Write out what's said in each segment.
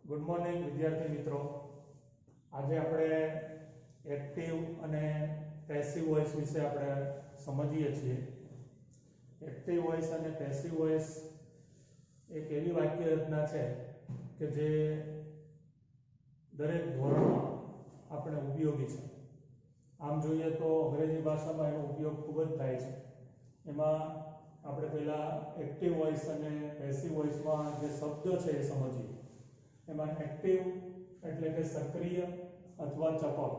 Good morning વિદ્યાર્થી મિત્રો। આજે આપણે એક્ટિવ અને પેસિવ વોઇસ વિશે આપણે સમજીએ છીએ। એક્ટિવ વોઇસ અને પેસિવ વોઇસ એક એવી વાક્ય રચના છે કે જે દરેક ધોરણમાં આપણે ઉપયોગી છે। આમ જોઈએ તો અંગ્રેજી ભાષામાં એનો ઉપયોગ ખૂબ જ થાય છે। એમાં આપણે પહેલા એક્ટિવ વોઇસ અને પેસિવ વોઇસમાં જે શબ્દ છે એ સમજીએ। એમાં એક્ટિવ એટલે કે સક્રિય અથવા ચપળ।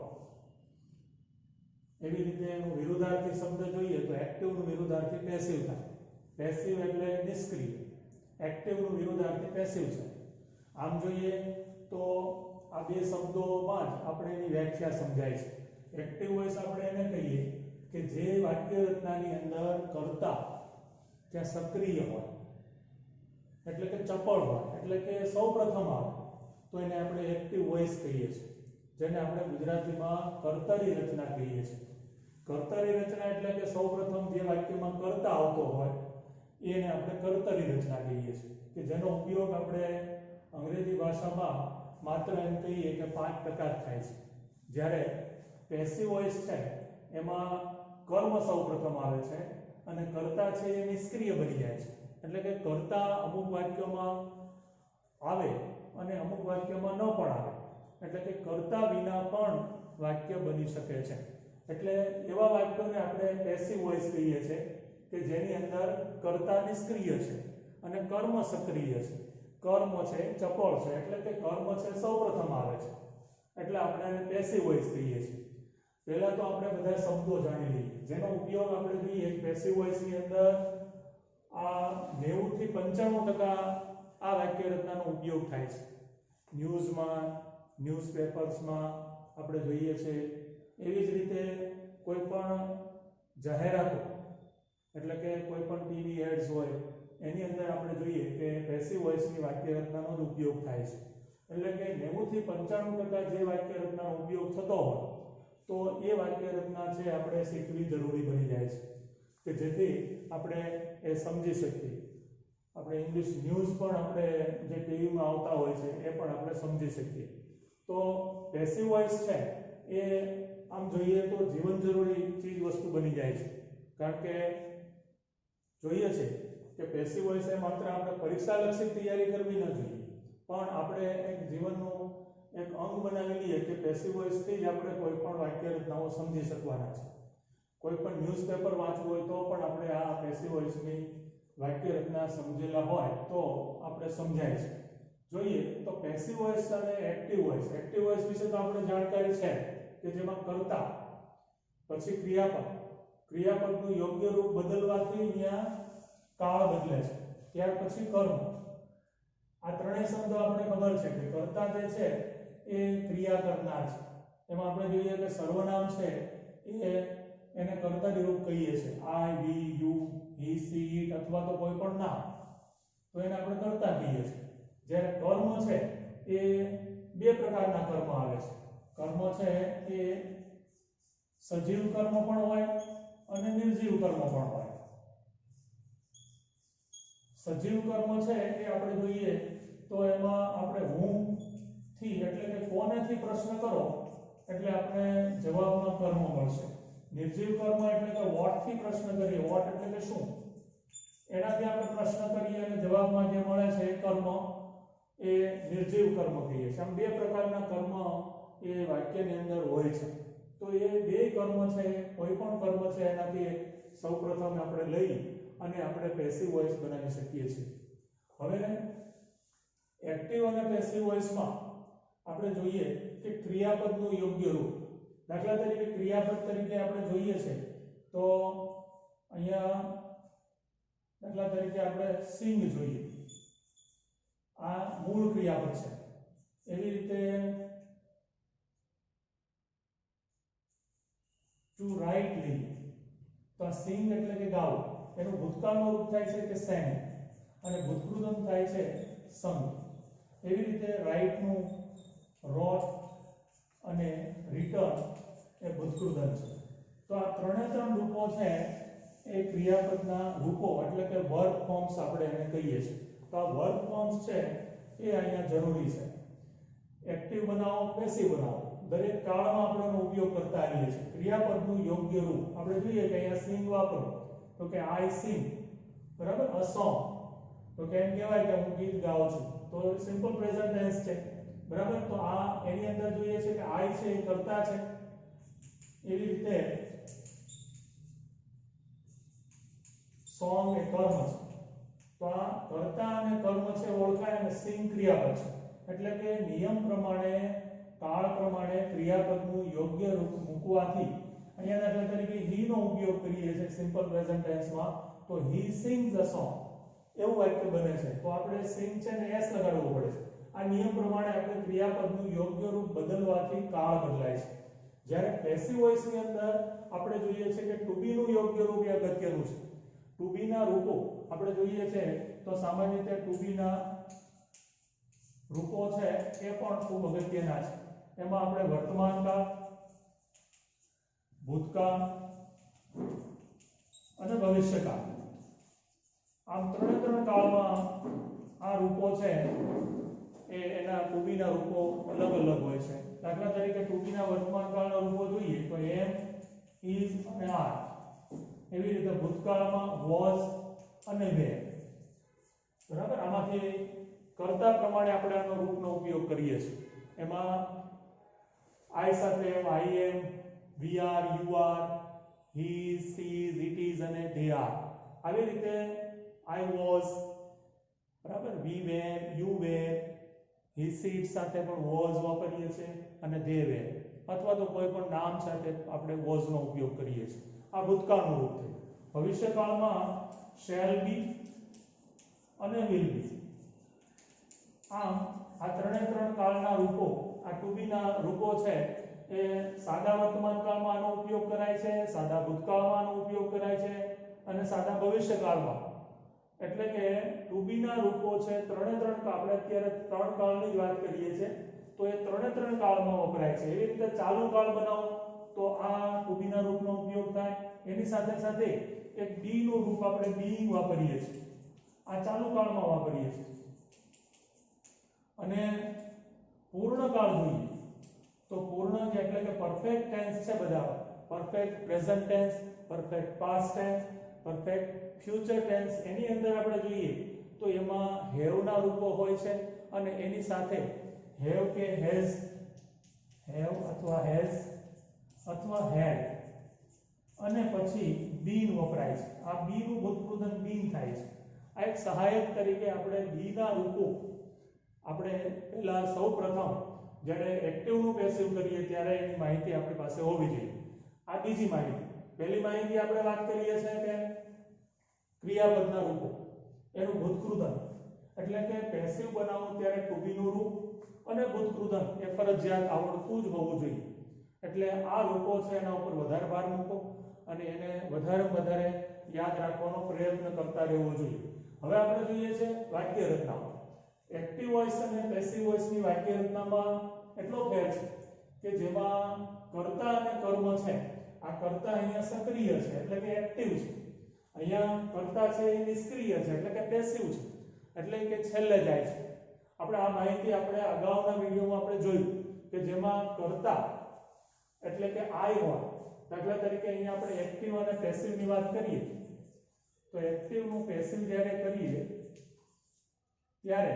એવી રીતે એનું વિરુદ્ધાર્થી શબ્દ જોઈએ તો એક્ટિવનું વિરુદ્ધાર્થી પેસિવ થાય। પેસિવ એટલે નિષ્ક્રિય, એક્ટિવનું વિરુદ્ધાર્થી પેસિવ છે। આમ જોઈએ તો આ બે શબ્દોમાં જ આપણે એની વ્યાખ્યા સમજાય છે। એક્ટિવ વોઇસ આપણે એને કહીએ કે જે વાક્ય રચનાની અંદર કર્તા ત્યાં સક્રિય હોય, એટલે કે ચપળ હોય, એટલે કે સૌપ્રથમ આવે તો એને આપણે એક્ટિવ વોઇસ કહીએ છીએ, જેને આપણે ગુજરાતીમાં કર્તરી રચના કહીએ છીએ। કર્તરી રચના એટલે કે સૌપ્રથમ જે વાક્યમાં કર્તા આવતો હોય એને આપણે કર્તરી રચના કહીએ છીએ, કે જેનો ઉપયોગ આપણે અંગ્રેજી ભાષામાં માત્ર એમ કહીએ કે 5% થાય છે। જ્યારે પેસિવ વોઇસ છે એમાં કર્મ સૌપ્રથમ આવે છે અને કર્તા છે એ નિષ્ક્રિય બની જાય છે। એટલે કે કર્તા અમુક વાક્યોમાં આવે અને અમુક વાક્યમાં ન પણ આવે, એટલે કે કર્તા વિના પણ વાક્ય બની શકે છે। એટલે એવા વાક્યોને આપણે પેસિવ વોઇસ કહીએ છીએ કે જેની અંદર કર્તા નિષ્ક્રિય છે અને કર્મ સક્રિય છે। કર્મ છે ચપળ છે, એટલે કે કર્મ છે સૌપ્રથમ આવે છે, એટલે આપણે એને પેસિવ વોઇસ કહીએ છીએ। પહેલા તો આપણે બધા શબ્દો જાણી લઈએ જેનો ઉપયોગ આપણે જોઈએ। પેસિવ વોઇસની અંદર આ 90 થી 95% આ વાક્ય રચનાનો ઉપયોગ થાય છે। ન્યૂઝમાં, ન્યૂઝપેપર્સમાં આપણે જોઈએ છે। એવી જ રીતે કોઈ પણ જાહેરાતો, એટલે કે કોઈ પણ ટીવી એડ્સ હોય એની અંદર આપણે જોઈએ કે પેસિવ વોઇસની વાક્ય રચનાનો જ ઉપયોગ થાય છે। એટલે કે 90 થી 95% જે વાક્ય રચનાનો ઉપયોગ થતો હોય તો એ વાક્ય રચના છે આપણે શીખવી જરૂરી બની જાય છે, કે જેથી આપણે એ સમજી શકીએ। આપણે ઇંગ્લિશ ન્યૂઝ પણ આપણે જે ટીવીમાં આવતા હોય છે એ પણ આપણે સમજી શકીએ। તો પેસિવ વોઇસ છે એ આમ જોઈએ તો જીવન જરૂરી ચીજ વસ્તુ બની જાય છે, કારણ કે જોઈએ છે કે પેસિવ વોઇસ એ માત્ર આપણે પરીક્ષાલક્ષી તૈયારી કરવી ન જોઈએ, પણ આપણે એક જીવનનું એક અંગ બનાવી લઈએ કે પેસિવ વોઇસથી જ આપણે કોઈ પણ વાક્ય રચનાઓ સમજી શકવાના છે। કોઈ પણ ન્યૂઝપેપર વાંચવું હોય તો પણ આપણે આ પેસિવ વોઇસની વાક્ય રચના સમજેલા હોય તો આપણે સમજાય છે। જોઈએ તો પેસિવ વોઇસ અને એક્ટિવ વોઇસ। એક્ટિવ વોઇસ વિશે તો આપણે જાણકારી છે કે જેમાં કર્તા પછી ક્રિયાપદ, ક્રિયાપદનું યોગ્ય રૂપ બદલવાથી અહીંયા કાળ બદલે છે, ત્યાર પછી કર્મ। આ ત્રણેય શબ્દો આપણે ખબર છે કે કર્તા જે છે એ ક્રિયા કરનાર છે। એમાં આપણે જોઈએ કે સર્વનામ છે એને કર્તરી રૂપ કહીએ છીએ। આઈ, વી, યુ, હી, સી, ઇટ અથવા તો કોઈ પણ નામ તો એને આપણે કર્તા કહીએ છીએ। જ્યારે કર્મ છે એ બે પ્રકારના કર્મ આવે છે। કર્મ છે એ સજીવ કર્મ પણ હોય અને નિર્જીવ કર્મ પણ હોય। સજીવ કર્મ છે એ આપણે જોઈએ તો એમાં આપણે હું થી એટલે કે કોનેથી પ્રશ્ન કરો એટલે આપણે જવાબમાં કર્મ મળશે। નિર્જીવ કર્મ એટલે કે વોટ થી પ્રશ્ન કરીએ, વોટ એટલે કે શું, એનાથી આપણે પ્રશ્ન કરીએ અને જવાબમાં જે મળે છે એ કર્મ એ નિર્જીવ કર્મ કહીએ છીએ। આમ બે પ્રકારના કર્મ એ વાક્યની અંદર હોય છે। તો એ બે કર્મ છે, કોઈ પણ કર્મ છે એનાથી સૌપ્રથમ આપણે લઈ અને આપણે પેસિવ વોઇસ બનાવી શકીએ છીએ। હવે એક્ટિવ અને પેસિવ વોઇસમાં આપણે જોઈએ કે ક્રિયાપદનું યોગ્ય રૂપ। દાખલા તરીકે ક્રિયાપદ તરીકે આપણે જોઈએ છે તો અહીંયા દાખલા તરીકે આપણે સિંગ જોઈએ, આ મૂળ ક્રિયાપદ છે। એવી રીતે ટુ રાઇટ લઈએ તો સિંગ એટલે કે ગાવું, એનું ભૂતકાળનું રૂપ થાય છે કે સેંગ અને ભૂતકૃદમ થાય છે સંગ। એવી રીતે રાઇટનું રોટ અને રિટર્ન એ ભૂતકૃદમ છે। તો આ ત્રણ રૂપો છે એ ક્રિયાપદના રૂપો એટલે કે વર્બ ફોર્મ્સ આપણે એને કહીએ છીએ। તો આ વર્બ ફોર્મ્સ છે એ અહીંયા જરૂરી છે। એક્ટિવ બનાવો પેસિવ બનાવો દરેક કાળમાં આપણે એનો ઉપયોગ કરતા આવીએ છીએ ક્રિયાપદનું યોગ્ય રૂપ આપણે જોઈએ કે અહીંયા સિંગ વાપરો તો કે આઈ સિંગ બરાબર અ સોંગ તો કેમ કહેવાય કે હું ગીત ગાઉં છું તો સિમ્પલ પ્રેઝન્ટ ટેન્સ છે બરાબર તો આ એની અંદર જોઈએ છે કે આઈ છે એ કર્તા છે એવી રીતે સોંગ એ કર્મ છે તો આ કર્તા અને કર્મ છે ઓળખાય અને સિંગ ક્રિયાપદ છે એટલે કે નિયમ પ્રમાણે કાળ પ્રમાણે ક્રિયાપદનું યોગ્ય રૂપ મૂકવાથી અહીંયા દાખલા તરીકે he નો ઉપયોગ કરીએ છીએ સિમ્પલ પ્રેઝન્ટ ટેન્સમાં તો he sings a song એવું વાક્ય બને છે તો આપણે sing છે ને s લગાડવો પડે છે આ નિયમ પ્રમાણે આપણે ક્રિયાપદનું યોગ્ય રૂપ બદલવાથી કાળ બદલાય છે જ્યારે પેસિવ વોઇસ ની અંદર આપણે જોઈએ છે કે to be નું યોગ્ય રૂપ એ અગત્યનું છે to be ના રૂપો આપણે જોઈએ છે તો સામાન્ય રીતે to be ના રૂપો છે એ પણ ખૂબ અગત્યના છે એમાં આપણે વર્તમાન કાળ ભૂતકાળ અને ભવિષ્યકાળ આમ ત્રણ કાળમાં આ રૂપો છે એ એના to be ના રૂપો અલગ અલગ હોય છે દાખલા તરીકે to be ના વર્તમાન કાળના રૂપો જોઈએ તો am is અને are એવી રીતે ભૂતકાળમાં was અને were બરાબર આમાંથી કર્તા પ્રમાણે આપણે આનો રૂપનો ઉપયોગ કરીએ છીએ એમાં I સાથે I am we are you are he is she is it is અને they are આવી રીતે I was બરાબર we were you were he she it સાથે પણ was વાપરીએ છીએ અને they were અથવા તો કોઈ પણ નામ સાથે આપણે was નો ઉપયોગ કરીએ છીએ આ ભૂતકાળનું રૂપ થયું ભવિષ્યકાળમાં shall be અને will be આમ આ ત્રણ કાળના રૂપો આ to be ના રૂપો છે એ સાદા વર્તમાન કાળમાં આનો ઉપયોગ કરાય છે સાદા ભૂતકાળમાં આનો ઉપયોગ કરાય છે અને સાદા ભવિષ્યકાળમાં એટલે કે to be ના રૂપો છે ત્રણ આપણે અત્યારે ત્રણ કાળની જ વાત કરીએ છીએ તો એ ત્રણ કાળમાં વપરાય છે એવી રીતે ચાલુ કાળ બનાવો તો આ to be ના રૂપનો ઉપયોગ થાય એની સાથે સાથે એક be નું રૂપ આપણે being વાપરીએ છીએ આ ચાલુ કાળમાં વાપરીએ છીએ અને પૂર્ણકાળ જોઈએ તો પૂર્ણ એટલે કે પરફેક્ટ ટેન્સ છે બધા perfect present tense perfect past tense perfect future tense એની અંદર આપણે જોઈએ તો એમાં હેવ ના રૂપો હોય છે અને એની સાથે હેવ કે હેઝ હેવ અથવા હેઝ અથવા હેડ અને પછી બીન વપરાય છે આ બી નું ભૂતપૂર્વક બીન થાય છે આ એક સહાયક તરીકે આપણે બી ના રૂપો આપણે પહેલા સૌપ્રથમ જ્યારે એક્ટિવ નું પેસિવ કરીએ ત્યારે એની માહિતી આપણી પાસે હોવી જોઈએ આ બીજી માહિતી પહેલી માહિતી આપણે વાત કરીએ છીએ કે ક્રિયાપદના રૂપો એનું ભૂતકૃદન એટલે કે પેસિવ બનાવો ત્યારે to be નું રૂપ અને ભૂતકૃદન એ ફરજિયાત આવડતું જ હોવું જોઈએ એટલે આ રૂપો છે એના ઉપર વધારે ભાર મૂકો અને એને વધારે યાદ રાખવાનો પ્રયત્ન કરતા રહેવો જોઈએ હવે આપણે જોઈએ છે વાક્ય રચનાઓ એક્ટિવ વોઇસ અને પેસિવ વોઇસ ની વાક્ય રચનામાં એટલો ફેર છે કે જેમાં કર્તા અને કર્મ છે આ કર્તા અહીંયા સક્રિય છે એટલે કે એક્ટિવ છે અહીંયા કર્તા છે એ નિષ્ક્રિય છે એટલે કે પેસિવ છે એટલે કે છેલ્લે જાય છે આપણે આ માહિતી આપણે અગાઉના વિડિયોમાં આપણે જોયું કે જેમાં કર્તા એટલે કે I હોય દાખલા તરીકે અહીંયા આપણે એક્ટિવ અને પેસિવ ની વાત કરીએ તો એક્ટિવ નું પેસિવ જ્યારે કરીએ ત્યારે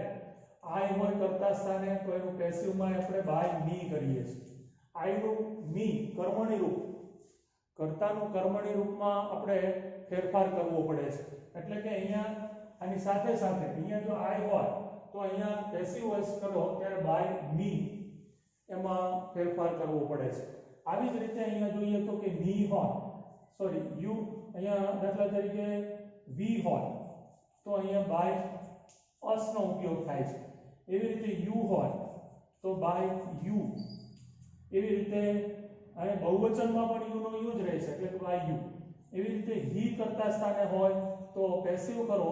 I હોય કર્તા સ્થાને તો એનું પેસિવ માં આપણે બાય મી કરીએ છીએ I નું મી કર્મણી રૂપ કર્તાનું કર્મણી રૂપમાં આપણે ફેરફાર કરવો પડે છે એટલે કે અહીંયા આની સાથે અહીંયા જો I હોય તો અહીંયા પેસિવ વોઇસ કરો ત્યારે બાય મી એમાં ફેરફાર કરવો પડે છે આવી જ રીતે અહીંયા જોઈએ તો કે મી હોય સોરી યુ અહીંયા દાખલા તરીકે વી હોય તો અહીંયા બાય us નો ઉપયોગ થાય છે એવી રીતે યુ હોય તો બાય યુ એવી રીતે અને બહુવચનમાં પણ યુ નો યુઝ રહે છે એટલે કે બાય યુ એવી રીતે હી કરતા સ્થાને હોય તો પેસિવ કરો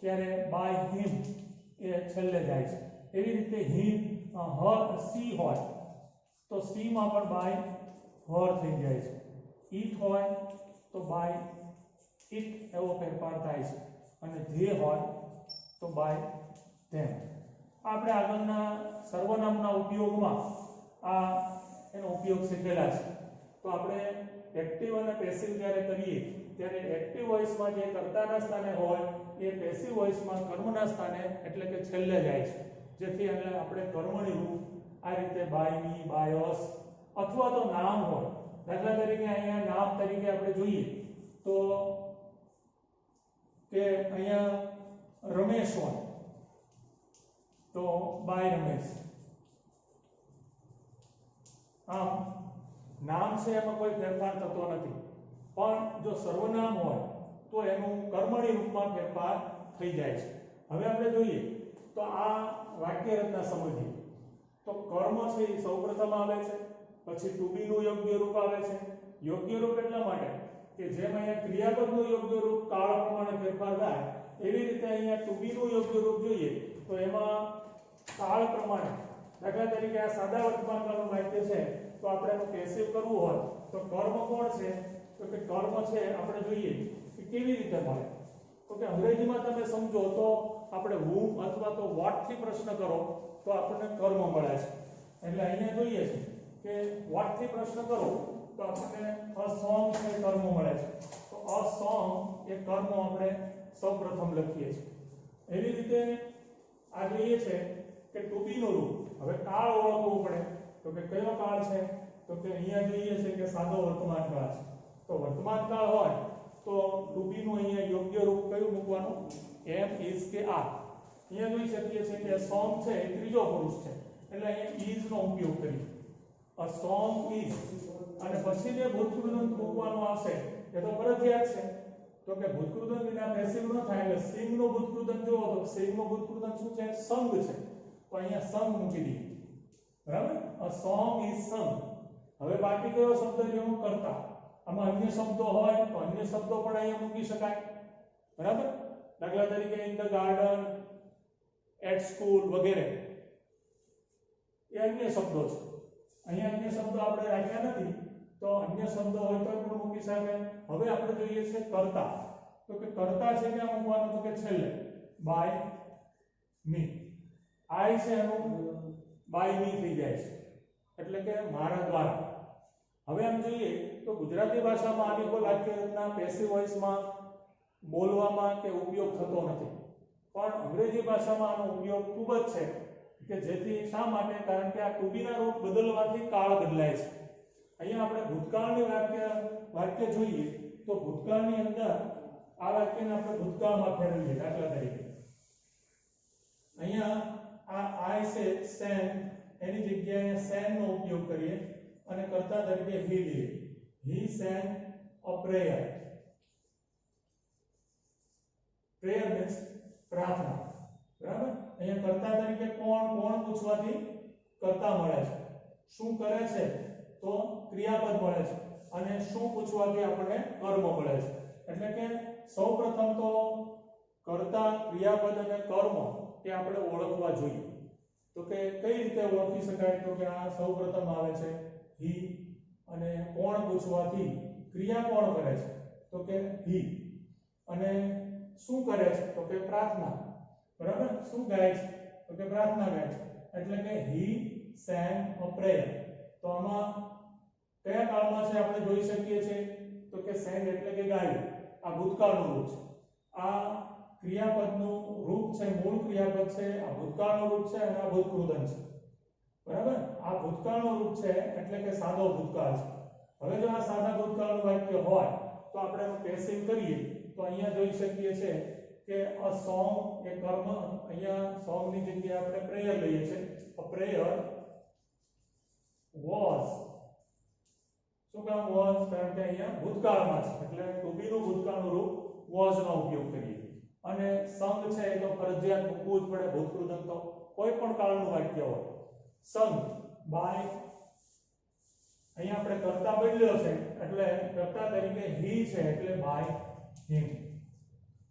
ત્યારે બાય હિમ એ છેલ્લે જાય છે એવી રીતે હી હર સી હોય તો સી માં પણ બાય હર થઈ જાય છે ઈટ હોય તો બાય ઇટ એવો ફેરફાર થાય છે અને ધે હોય તો બાય ધેમ આપણે આગળના સર્વનામના ઉપયોગમાં આ એનો ઉપયોગ શીખેલા છે. તો આપણે એક્ટિવ અને પેસિવ જ્યારે કરીએ ત્યારે એક્ટિવ વોઇસમાં જે કર્તાના સ્થાને હોય એ પેસિવ વોઇસમાં કર્મના સ્થાને એટલે કે છેલ્લે જાય છે, જેથી આપણે કર્મણી રૂપ આ રીતે બાય મી, બાય અસ અથવા તો નામ હોય. દાખલા તરીકે અહીંયા નામ તરીકે આપણે જોઈએ તો કે અહીંયા રમેશ હોય તો બાય રમેશ. આમ નામ છે એમાં કોઈ ફેરફાર થતો નથી, પણ જો સર્વનામ હોય તો એનું કર્મણી રૂપમાં ફેરફાર થઈ જાય છે. હવે આપણે જોઈએ તો આ વાક્ય રચના સમજીએ તો કર્મ છે એ સૌપ્રથમ આવે છે, પછી ટુ બી નું યોગ્ય રૂપ આવે છે. યોગ્ય રૂપ એટલા માટે કે જેમ અહીંયા ક્રિયાપદનું યોગ્ય રૂપ કાળ પ્રમાણે ફેરફાર થાય એવી રીતે અહીંયા ટુ બી નું યોગ્ય રૂપ જોઈએ તો એમાં કાળ પ્રમાણે, દાખલા તરીકે આ સાદા વર્તમાનકાળનું વાક્ય છે તો આપણે એનું પેસિવ કરવું હોય તો કર્મ કોણ છે તો કે કર્મ છે આપણે જોઈએ કે કેવી રીતે મળે. તો કે અંગ્રેજીમાં તમે સમજો તો આપણે whom અથવા તો what થી પ્રશ્ન કરો તો આપણને કર્મ મળે છે. એટલે અહીંયા જોઈએ છે કે what થી પ્રશ્ન કરો તો આપણને a song છે કર્મ મળે છે. તો a song એ કર્મ આપણે સૌપ્રથમ લખીએ છીએ. એવી રીતે આ જોઈએ છે કે ટુ બી નું રૂપ. હવે કાળ ઓળખવું પડે તો કે કયો કાળ છે તો કે અહીંયા જોઈએ છે કે સાદો વર્તમાન કાળ છે. તો વર્તમાન કાળ હોય તો ટુ બી નું અહીંયા યોગ્ય રૂપ કયું મૂકવાનું? એમ, ઇઝ કે આર. અહીંયા જોઈ શકીએ છીએ કે સોંગ છે એ ત્રીજો પુરુષ છે એટલે અહીંયા ઇઝ નો ઉપયોગ કરીએ. અ સોંગ ઇઝ અને પછી જે ભૂતકૃદંત મૂકવાનું આવશે એ તો ફરજિયાત છે. તો કે ભૂતકૃદંત વિના પેસિવ ન થાય એટલે સિંગ નું ભૂતકૃદંત જુઓ તો સિંગ નું ભૂતકૃદંત શું છે? સંગ છે. તો અહીંયા સંગ મૂકી દઈએ. બરાબર? અ સોંગ ઇઝ સંગ. હવે બાકી કયો શબ્દ જેવું કરતા? આમાં અન્ય શબ્દો હોય તો અન્ય શબ્દો પણ અહીંયા મૂકી શકાય. બરાબર? દાખલા તરીકે in the garden, at school વગેરે એ અન્ય શબ્દો છે. અહીંયા અન્ય શબ્દો આપણે રાખ્યા નથી તો અન્ય શબ્દો હોય તો પણ મૂકી શકાય. હવે આપણે જોઈએ છે કરતા. તો કે કરતા છે ક્યાં મૂકવાનું? તો કે છેલ્લે બાય મી. આઈ છે એનું બાય મી થઈ જાય છે એટલે કે મારા દ્વારા. હવે આમ જોઈએ તો ગુજરાતી ભાષામાં આની કોઈ વાક્ય રચના પેસિવ વોઇસમાં બોલવામાં કે ઉપયોગ થતો નથી, પણ અંગ્રેજી ભાષામાં આનો ઉપયોગ ખૂબ જ છે કે જેથી શા માટે? કારણ કે આ ટુ બી ના રૂપ બદલવાથી કાળ બદલાય છે. અહીંયા આપણે ભૂતકાળની વાક્ય જોઈએ તો ભૂતકાળની અંદર આ વાક્યને આપણે ભૂતકાળમાં ફેરવીએ. દાખલા તરીકે અહીંયા આ આઈ છે સેન એની જગ્યાએ સેન નો ઉપયોગ કરીએ અને કર્તા તરીકે હી લઈએ. હી સેન અ પ્રેયર. પ્રેયર મીન્સ પ્રાર્થના. બરાબર? અહીંયા કર્તા તરીકે કોણ પૂછવાથી કર્તા મળે છે. શું કરે છે તો ક્રિયાપદ મળે છે અને શું પૂછવાથી આપણને કર્મ મળે છે. એટલે કે સૌપ્રથમ તો કર્તા, ક્રિયાપદ અને કર્મ એ આપણે ઓળખવા જોઈએ. તો કે કઈ રીતે ઓળખી શકાય? તો કે આ સૌપ્રથમ આવે છે હી અને કોણ પૂછવાથી ક્રિયા કોણ કરે છે તો કે હી અને શું કરે છે તો કે પ્રાર્થના. બરાબર? શું ગાય છે તો કે પ્રાર્થના ગાય છે. એટલે કે હી સેન અ પ્રેયર. તો આમાં કયા કાળમાં છે આપણે જોઈ શકીએ છીએ તો કે સેન એટલે કે ગાયું. આ ભૂતકાળનું રૂપ છે. આ ક્રિયાપદનું રૂપ છે, મૂળ ક્રિયાપદ છે. આ ભૂતકાળનું રૂપ છે અને આ ભૂતકૃદંત છે. બરાબર? આ ભૂતકાળનું રૂપ છે એટલે કે સાદો ભૂતકાળ છે. હવે જો આ સાદા ભૂતકાળનું વાક્ય હોય તો આપણે એનું પેસિવ કરીએ તો અહીંયા જોઈ શકીએ છીએ કે અ સોંગ એ કર્મ. અહીંયા સોંગ ની જગ્યાએ આપણે પ્રેયર લઈએ છીએ. અ પ્રેયર વોઝ. શું કામ વોઝ? કારણ કે અહીંયા ભૂતકાળમાં છે એટલે ટુ બી નું ભૂતકાળનું રૂપ વોઝ નો ઉપયોગ કરીએ. અને સંગ છે એ તો ફરજિયાત મૂકવું જ પડે. ભૂતકૃદંત તો કોઈ પણ કાળનું વાક્ય હોય. સંગ બાય, અહીંયા આપણે કર્તા બદલ્યો છે એટલે કર્તા તરીકે હી છે એટલે બાય હિમ.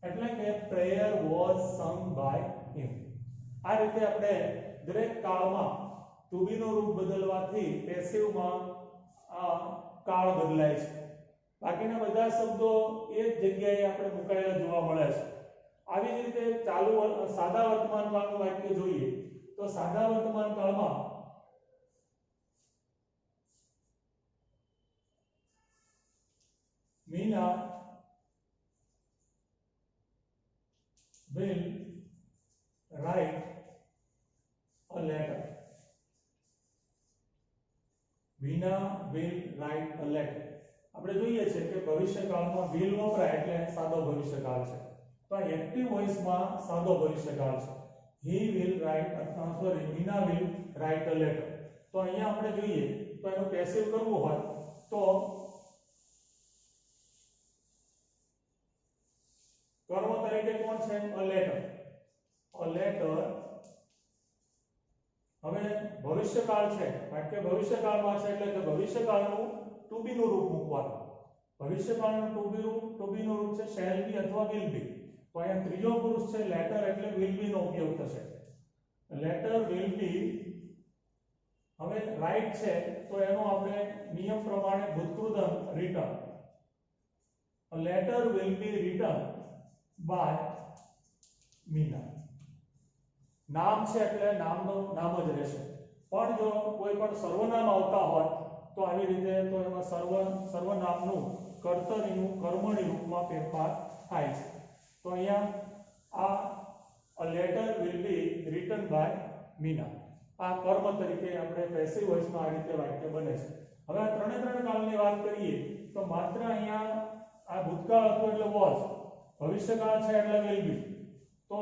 એટલે કે prayer was sung by him. આ રીતે આપણે દરેક કાળમાં ટુ બી નું રૂપ બદલવાથી પેસિવમાં આ કાળ બદલાય છે. બાકીના બધા શબ્દો એ જ જગ્યાએ આપણે મુકાયેલા જોવા મળે છે. આવી જ રીતે ચાલુ સાદા વર્તમાન કાળનું વાક્ય જોઈએ તો સાદા વર્તમાન કાળમાં Meena will write a letter. Meena will write a letter. આપણે જોઈએ છે કે ભવિષ્યકાળમાં will વપરાય એટલે સાદો ભવિષ્યકાળ છે. તો આ એક્ટિવ વોઇસમાં સાદો ભવિષ્યકાળ છે. he will write sorry Meena will write a letter. તો અહીંયા આપણે જોઈએ તો એનું પેસિવ કરવું હોય તો કર્મ તરીકે કોણ છે a letter. a letter હવે ભવિષ્યકાળ છે વાક્ય ભવિષ્યકાળમાં છે એટલે કે ભવિષ્યકાળનું ટુ બી નું રૂપ મૂકવાનું. ભવિષ્યકાળનું ટુ બી નું રૂપ છે shall be અથવા will be. તો અહીંયા ત્રીજો પુરુષ છે લેટર એટલે will be નો ઉપયોગ થશે. લેટર will be હવે રાઈટ છે તો એનો આપણે નિયમ પ્રમાણે ભૂતકૃત written. a letter will be written by Meena. નામ છે એટલે નામનું નામ જ રહેશે. પણ જો કોઈ પણ સર્વનામ આવતા હોય તો આવી રીતે તો એમાં સર્વનામનું કર્તરીનું કર્મણી રૂપમાં ફેરફાર થાય છે. તો અહીંયા આ a letter will be written by Meena આ કર્મ તરીકે આપણે પેસિવ વોઇસમાં આ રીતે વાક્ય બને છે. હવે આ ત્રણે ત્રણ કાળની વાત કરીએ તો માત્ર અહીંયા આ ભૂતકાળ હતું એટલે was, ભવિષ્યકાળ છે એટલે will be. તો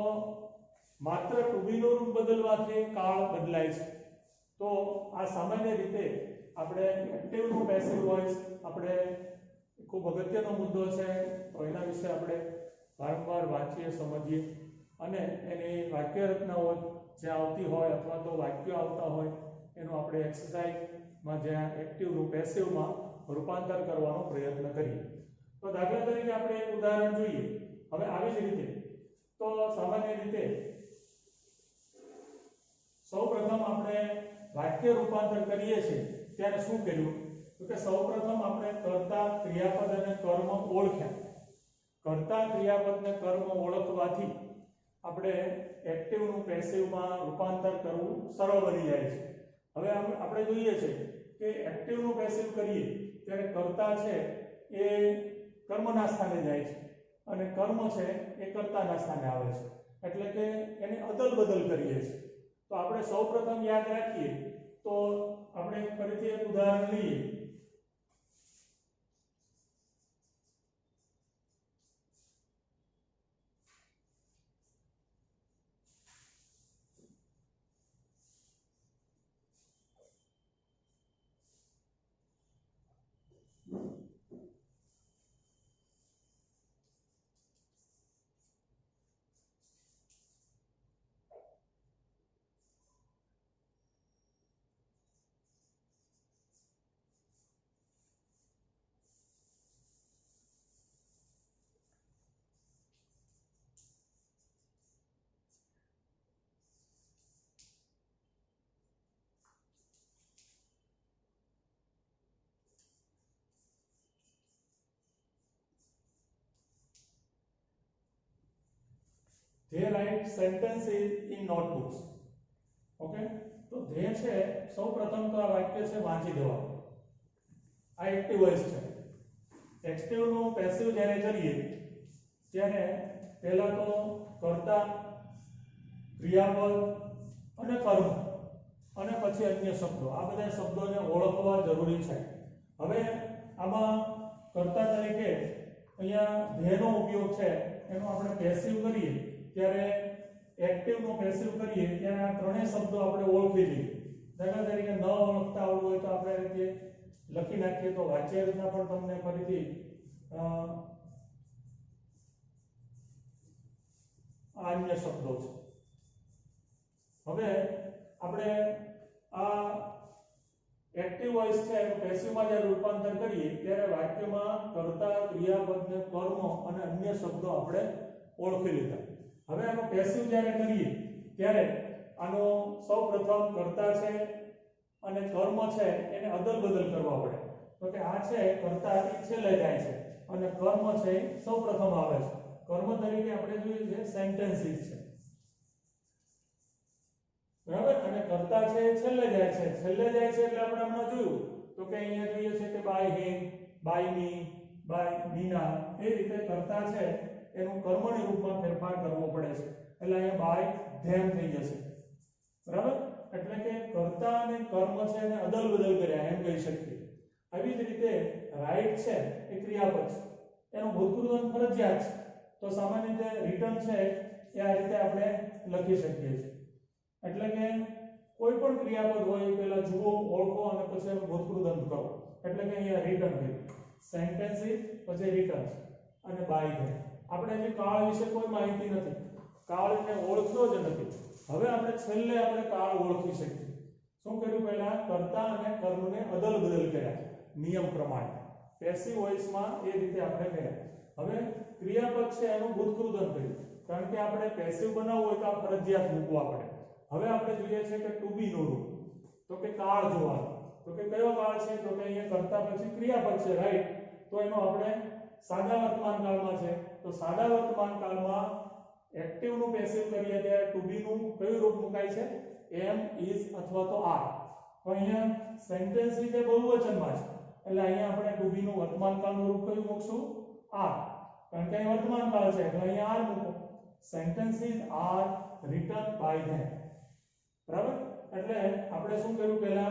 માત્ર ટુ બી નું રૂપ બદલવાથી કાળ બદલાય છે. તો આ સામાન્ય રીતે આપણે એક્ટિવ નું પેસિવ વોઇસ આપણે ખૂબ અગત્યનો મુદ્દો છે. તો એના વિશે આપણે વારંવાર વાંચીએ સમજીએ અને એની વાક્ય રચનાઓ જે આવતી હોય અથવા તો વાક્યો આવતા હોય એનું આપણે એક્સરસાઇઝમાં જ્યાં એક્ટિવ નું પેસિવમાં રૂપાંતર કરવાનો પ્રયત્ન કરીએ. તો દાખલા તરીકે આપણે એક ઉદાહરણ જોઈએ. હવે આવી જ રીતે તો સામાન્ય રીતે સૌપ્રથમ આપણે વાક્ય રૂપાંતર કરીએ છીએ ત્યારે શું કર્યું તો કે સૌપ્રથમ આપણે કર્તા ક્રિયાપદ અને કર્મ ઓળખ્યા. કર્તા ક્રિયાપદને કર્મ ઓળખવાથી આપણે એક્ટિવ નું પેસિવમાં રૂપાંતર કરવું સરળ બની જાય છે. હવે આપણે જોઈએ છે કે એક્ટિવ નું પેસિવ કરીએ ત્યારે કર્તા છે એ કર્મના સ્થાને જાય છે અને કર્મ છે એ કર્તાના સ્થાને આવે છે. એટલે કે એને અદલ બદલ કરીએ છીએ. તો આપણે સૌપ્રથમ યાદ રાખીએ તો આપણે ફરીથી એક ઉદાહરણ લઈએ. They write sentences in notebooks. Okay, તો ધે છે સૌપ્રથમ તો આ વાક્ય છે વાંચી દેવાનું. આ એક્ટિવ વોઇસ છે. એક્ટિવ નું પેસિવ જ્યારે કરીએ ત્યારે પહેલા તો કર્તા ક્રિયાપદ અને કર્મ અને પછી અન્ય શબ્દો આ બધા શબ્દોને ઓળખવા જરૂરી છે. હવે આમાં કર્તા તરીકે અહીંયા ધેનો ઉપયોગ છે એનો આપણે પેસિવ કરીએ ત્યારે એક્ટિવ નો પેસિવ કરીએ ત્યારે આ ત્રણેય શબ્દો આપણે ઓળખી લઈએ. દાખલા તરીકે ન ઓળખતા આવડવું હોય તો આપણે રીતે લખી નાખીએ તો વાક્ય રચના પણ તમને ફરીથી અન્ય શબ્દો છે. હવે આપણે આ એક્ટિવ વોઇસ છે એનું પેસિવમાં જ્યારે રૂપાંતર કરીએ ત્યારે વાક્યમાં કર્તા ક્રિયાપદ ને કર્મ અને અન્ય શબ્દો આપણે ઓળખી લીધા. હવે આનો પેસિવ જ્યારે કરીએ ત્યારે આનો સૌપ્રથમ કર્તા છે અને કર્મ છે એને અદલ બદલ કરવા પડે. તો કે આ છે કર્તા છેલ્લે જાય છે અને કર્મ છે સૌપ્રથમ આવે છે. કર્મ તરીકે આપણે જોઈએ છે સેન્ટેન્સીસ છે. તો બરાબર અને કર્તા છે એ છેલ્લે જાય છે એટલે આપણે હમણાં જોયું તો કે અહીંયા જોઈએ છે કે by him by me by Meena એ રીતે કર્તા છે એનું કર્મની રૂપમાં ફેરફાર કરવો પડે છે એટલે અહીંયા બાય ધેમ થઈ જશે બરાબર એટલે કે કર્તા અને કર્મ છે એને અદલ બદલ કર્યા એમ કહી શકીએ આવી જ રીતે રાઈટ છે એ ક્રિયાપદ છે એનું ભૂતપૂર્વ ફરજિયાત છે તો સામાન્ય રીતે રિટર્ન છે એ આ રીતે આપણે લખી શકીએ છીએ એટલે કે કોઈ પણ ક્રિયાપદ હોય પહેલા જુઓ ઓળખો અને પછી એનું ભૂતપૂર્વ કરો એટલે કે અહીંયા રિટર્ન કર્યું સેન્ટેન્સ ઇઝ પછી રિટર્ન અને બાય ધેમ આપણે જે કાળ વિશે કોઈ માહિતી નથી કાળને ઓળખ્યો જ નથી હવે આપણે છેલ્લે આપણે કાળ ઓળખી શકીએ શું કર્યું પહેલા કર્તા અને કર્મને અદલ બદલ કર્યા નિયમ પ્રમાણે પેસિવ વોઇસમાં એ રીતે આપણે કર્યા હવે ક્રિયાપદ છે એનું ભૂતકૃતન કર્યું કારણ કે આપણે પેસિવ બનાવવું હોય તો આ ફરજિયાત મૂકવા પડે હવે આપણે જોઈએ છે કે ટુ બી નું રૂપ તો કે કાળ જોવાનો તો કે કયો કાળ છે તો કે અહીંયા કર્તા પછી ક્રિયાપદ છે રાઈટ તો એનો આપણે સાદા વર્તમાન કાળમાં છે તો સાદા વર્તમાન કાળમાં એક્ટિવ નું પેસિવ કરીએ ત્યારે ટુ બી નું કયું રૂપ મુકાય છે એમ ઇઝ અથવા તો આર તો અહીંયા સેન્ટેન્સ ઇઝ એ બહુવચનમાં છે એટલે અહીંયા આપણે ટુ બી નું વર્તમાન કાળનું રૂપ કયું મૂકશું આર કારણ કે અહીં વર્તમાન કાળ છે એટલે અહીંયા આર મૂકો sentence is are written by them બરાબર એટલે આપણે શું કર્યું પહેલા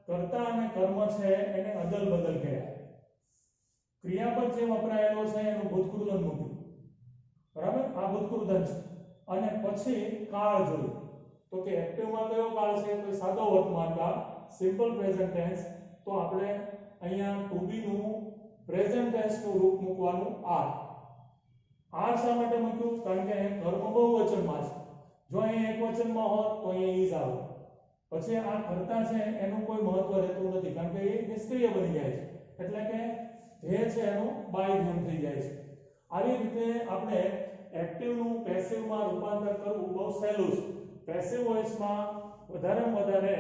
કર્તા અને કર્મ છે એને અદલ બદલ કર્યા ક્રિયાપદ જે વપરાયેલો છે એનું ભૂતકૃતન મૂક્યું બરાબર આ ભૂતકૃતન છે અને પછી કાળ જોયું તો કે એક્ટિવમાં કયો કાળ છે તો સાદો વર્તમાન કાળ સિમ્પલ પ્રેઝન્ટ ટેન્સ તો આપણે અહીંયા ટુ બી નું પ્રેઝન્ટ ટેન્સ નું રૂપ મૂકવાનું આર શા માટે મૂક્યું કારણ કે અહીં કર્મ બહુવચનમાં છે જો અહીં એકવચનમાં હોત તો અહીં ઇઝ આવે પછી આ કર્તા છે એનું કોઈ મહત્વ રહેતું નથી કારણ કે એ નિષ્ક્રિય બની જાય છે એટલે કે ધ્યેય છે એનું બાય ધેમ થઈ જાય છે આવી રીતે આપણે એક્ટિવ નું પેસિવ માં રૂપાંતર કરવું બહુ સહેલું છે પેસિવ વોઇસમાં વધારેમાં વધારે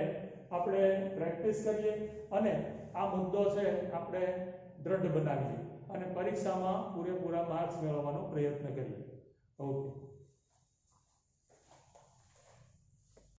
આપણે પ્રેક્ટિસ કરીએ અને આ મુદ્દો છે આપણે દ્રઢ બનાવીએ અને પરીક્ષામાં પૂરેપૂરા માર્ક્સ મેળવવાનો પ્રયત્ન કરીએ ઓકે